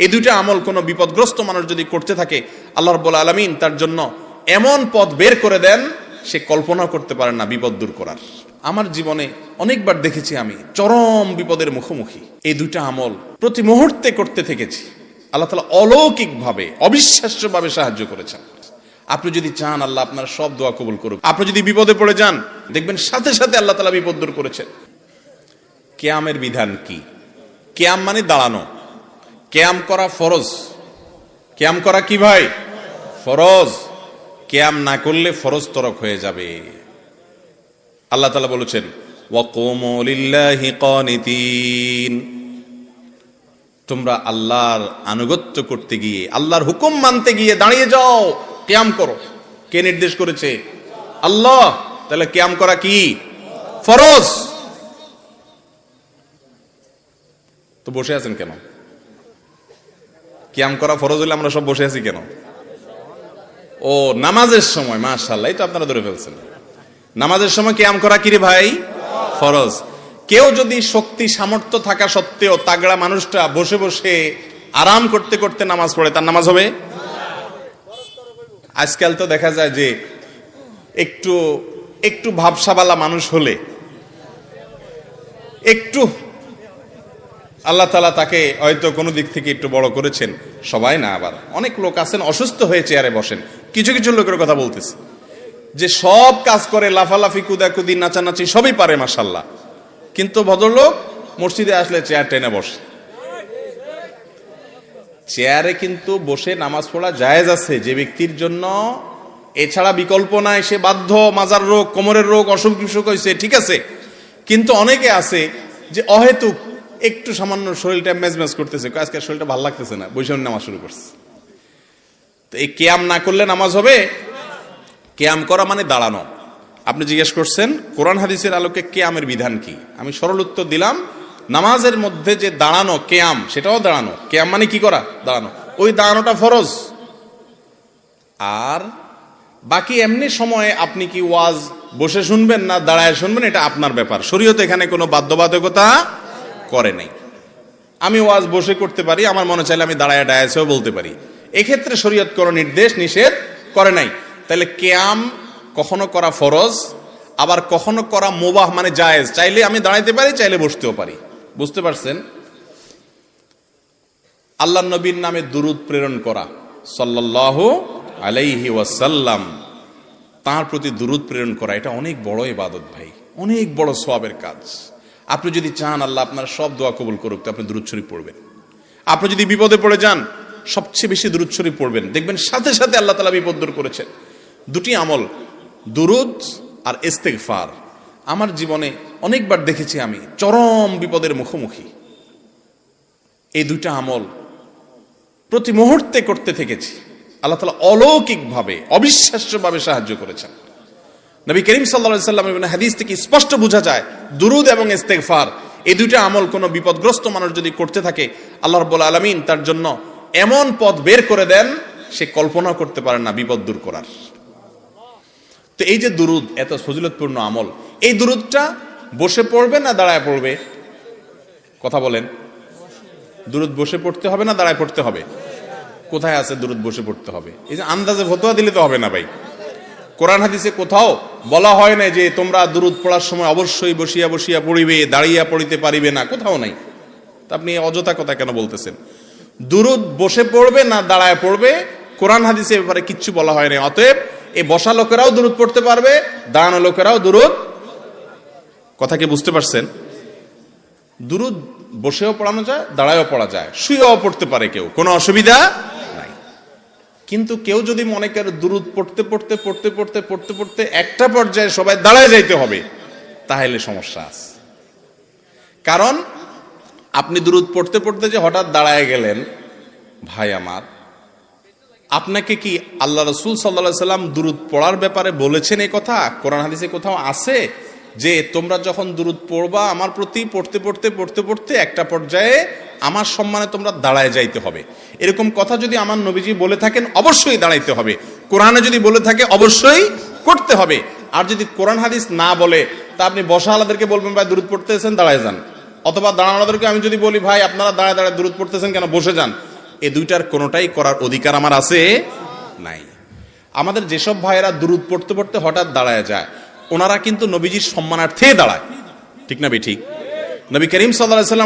এই দুইটা আমল কোনো বিপদগ্রস্ত মানুষ যদি করতে থাকে, আল্লাহ রাব্বুল আলামিন তার জন্য এমন পথ বের করে দেন সে কল্পনা করতে পারে না বিপদ দূর করার। আমার জীবনে অনেকবার দেখেছি আমি চরম বিপদের মুখোমুখি এই দুইটা আমল প্রতি মুহূর্তে করতে থেকেছি। আল্লাহ তাআলা অলৌকিকভাবে অবিশ্বাস্যভাবে সাহায্য করেছেন। আপনি যদি চান আল্লাহ আপনার সব দোয়া কবুল করুক। আপনি যদি বিপদে পড়ে যান দেখবেন সাথে সাথে আল্লাহ তাআলা বিপদ দূর করেছেন। কিয়ামের বিধান কি? কিয়াম মানে দাঁড়ানো। কিয়াম করা ফরজ। কিয়াম করা কি ভাই? ফরজ। কিয়াম না করলে ফরজ তরক হয়ে যাবে। আল্লাহ তাআলা বলেছেন ওয়াকুমু লিল্লাহি কানিতিন, তোমরা আল্লাহর আনুগত্য করতে গিয়ে আল্লাহর হুকুম মানতে গিয়ে দাঁড়িয়ে যাও, কিয়াম করো। কে নির্দেশ করেছে? আল্লাহ। তাহলে কিয়াম করা কি? ফরজ। তো বসে আছেন কেন? কিয়াম করা ফরজ হলে আমরা সব বসে আছি কেন? ও নামাজের সময়, মাশাআল্লাহ, এই তো আপনারা ধরে ফেলছেন। নামাজের সময় কিয়াম করা কি রে ভাই? ফরজ। কেউ যদি শক্তি সামর্থ্য থাকা সত্ত্বেও তাগড়া মানুষটা বসে বসে আরাম করতে করতে নামাজ পড়ে, তার নামাজ হবে? আজকাল তো দেখা যায় যে একটু একটু ভাবসাবালা মানুষ হলে একটু আল্লাহ তাআলা তাকে হয়তো কোনো দিক থেকে একটু বড় করেছেন। সবাই না, আবার অনেক লোক আছেন অসুস্থ হয়ে চেয়ারে বসেন। কিছু কিছু লোকের কথা বলতেছে যে সব কাজ করে, লাফালাফি কুদাকুদি নাচানাচি সবই পারে মাশাআল্লাহ, কিন্তু ভদ্রলোক মসজিদে আসলে চেয়ার টেনে বসে। চেয়ারে কিন্তু বসে নামাজ পড়া জায়েজ আছে যে ব্যক্তির জন্য এছাড়া বিকল্প নাই, সে বাধ্য, মাজার রোগ, কোমরের রোগ, অসুখ বিসুখ হয়েছে, ঠিক আছে। কিন্তু অনেকে আছে যে অহেতুক একটু সামান্য শরীরটা মেজমেজ করতেছে, আজকে শরীরটা ভালো লাগতেছে না, বসে নামাজ শুরু করছে। তো এই কিয়াম না করলে নামাজ হবে? কিয়াম করা মানে দাঁড়ানো। আপনি জিজ্ঞেস করছেন কোরআন হাদিসের আলোকে কিয়ামের বিধান কি, আমি সরল উত্তর দিলাম। নামাজের মধ্যে যে দাঁড়ানো কিয়াম, সেটাও দাঁড়ানো। কিয়াম মানে কি করা? দাঁড়ানো। ওই দাঁড়ানোটা ফরজ। আর বাকি এমনি সময়ে আপনি কি ওয়াজ বসে শুনবেন না দাঁড়ায় শুনবেন, এটা আপনার ব্যাপার। শরীয়ত এখানে কোনো বাধ্যবাধকতা করে নাই। আমি ওয়াজ বসে করতে পারি, আমার মনে চাইলে আমি দাঁড়ায় ডায়াসেও বলতে পারি। এক্ষেত্রে শরীয়ত কোনো নির্দেশ নিষেধ করে নাই। তাহলে কিয়াম কখনো করা ফরজ, আবার কখনো করা মুবাহ মানে জায়েজ। চাইলে আমি দাঁড়াইতে পারি, চাইলে বসতেও পারি। বুঝতে পারছেন? আল্লাহর নবীর নামে দুরূদ প্রেরণ করা, সাল্লাল্লাহু আলাইহি ওয়াসাল্লাম, তার প্রতি দুরূদ প্রেরণ করা, এটা অনেক বড় ইবাদত ভাই, অনেক বড় সওয়াবের কাজ। আপনি যদি চান আল্লাহ আপনার সব দোয়া কবুল করুক, তো আপনি দুরূদ শরীফ পড়বেন। আপনি যদি বিপদে পড়ে যান সবচেয়ে বেশি দুরূদ শরীফ পড়বেন, দেখবেন সাথে সাথে আল্লাহ তাআলা বিপদ দূর করেছেন। দুটি আমল, দুরূদ আর ইস্তেগফার। আমার জীবনে অনেকবার দেখেছি আমি চরম বিপদের মুখোমুখি এই দুইটা আমল প্রতি মুহূর্তে করতে থেকেছি। আল্লাহ তাআলা অলৌকিকভাবে অবিশ্বাস্যভাবে সাহায্য করেছেন। নবী করিম সাল্লাল্লাহু আলাইহি ওয়াসাল্লামের হাদিস থেকে স্পষ্ট বোঝা যায় দুরূদ এবং ইস্তেগফার এই দুইটা আমল কোনো বিপদগ্রস্ত মানুষ যদি করতে থাকে, আল্লাহ রাব্বুল আলামিন তার জন্য এমন পথ বের করে দেন সে কল্পনা করতে পারে না বিপদ দূর করার। তো এই যে দুরূদ এত ফজিলতপূর্ণ আমল, এই দুরূদটা বসে পড়বে না দাঁড়ায় পড়বে? কথা বলেন। দুরূদ বসে পড়তে হবে না দাঁড়ায় পড়তে হবে? কোথায় আছে দুরূদ বসে পড়তে হবে? এই যে আন্দাজে ফতোয়া দিলে তো হবে না ভাই। কোরআন হাদিসে কোথাও বলা হয় না যে তোমরা দুরূদ পড়ার সময় অবশ্যই বসিয়া বসিয়া পড়িবে, দাঁড়িয়া পড়িতে পারিবে না, কোথাও নাই। তা আপনি অযথা কথা কেন বলতেছেন? দুরূদ বসে পড়বে না দাঁড়ায় পড়বে, কোরআন হাদিসে ব্যাপারে কিচ্ছু বলা হয় না। অতএব এই বসা লোকেরাও দুরূদ পড়তে পারবে, দাঁড়ানো লোকেরাও দুরূদ। কথা কি বুঝতে পারছেন? দুরূদ বসেও পড়ানো যায়, দাঁড়ায়ও পড়া যায়, শুয়েও পড়তে পারে কেউ, কোনো অসুবিধা নাই। কিন্তু কেউ যদি মনে করে দুরূদ পড়তে পড়তে পড়তে পড়তে পড়তে পড়তে একটা পর্যায়ে সবাই দাঁড়ায় যাইতে হবে, তাহলে সমস্যা আছে। কারণ আপনি দুরূদ পড়তে পড়তে যে হঠাৎ দাঁড়ায় গেলেন, ভাই আমার, আপনাকে কি আল্লাহ রাসূল সাল্লাল্লাহু আলাইহি সাল্লাম দুরূদ পড়ার ব্যাপারে বলেছেন? এই কথা কোরআন হাদিসে কোথাও আছে যে তোমরা যখন দুরূদ পড়বা আমার প্রতি, পড়তে পড়তে পড়তে পড়তে একটা পর্যায়ে আমার সম্মানে তোমরা দাঁড়ায় যাইতে হবে? এরকম কথা যদি আমার নবীজি বলে থাকেন অবশ্যই দাঁড়াইতে হবে। কোরআনে যদি বলে থাকে অবশ্যই করতে হবে। আর যদি কোরআন হাদিস না বলে, তা আপনি বসা আলাদেরকে বলবেন ভাই দুরূদ পড়তেছেন দাঁড়ায় যান, অথবা দাঁড়ানোদেরকে আমি যদি বলি ভাই আপনারা দাঁড়ায় দাঁড়ায় দুরূদ পড়তেছেন কেন, বসে যান, এই দুইটার কোনোটাই করার অধিকার আমার আছে নাই। আমাদের যেসব ভাইয়েরা দুরূদ পড়তে পড়তে হঠাৎ দাঁড়ায় যায়, ওনারা কিন্তু নবীজির সম্মানার্থে দাঁড়ায়, ঠিক না বে ঠিক? নবী করিম সাল্লাল্লাহু আলাইহি ওয়াসাল্লাম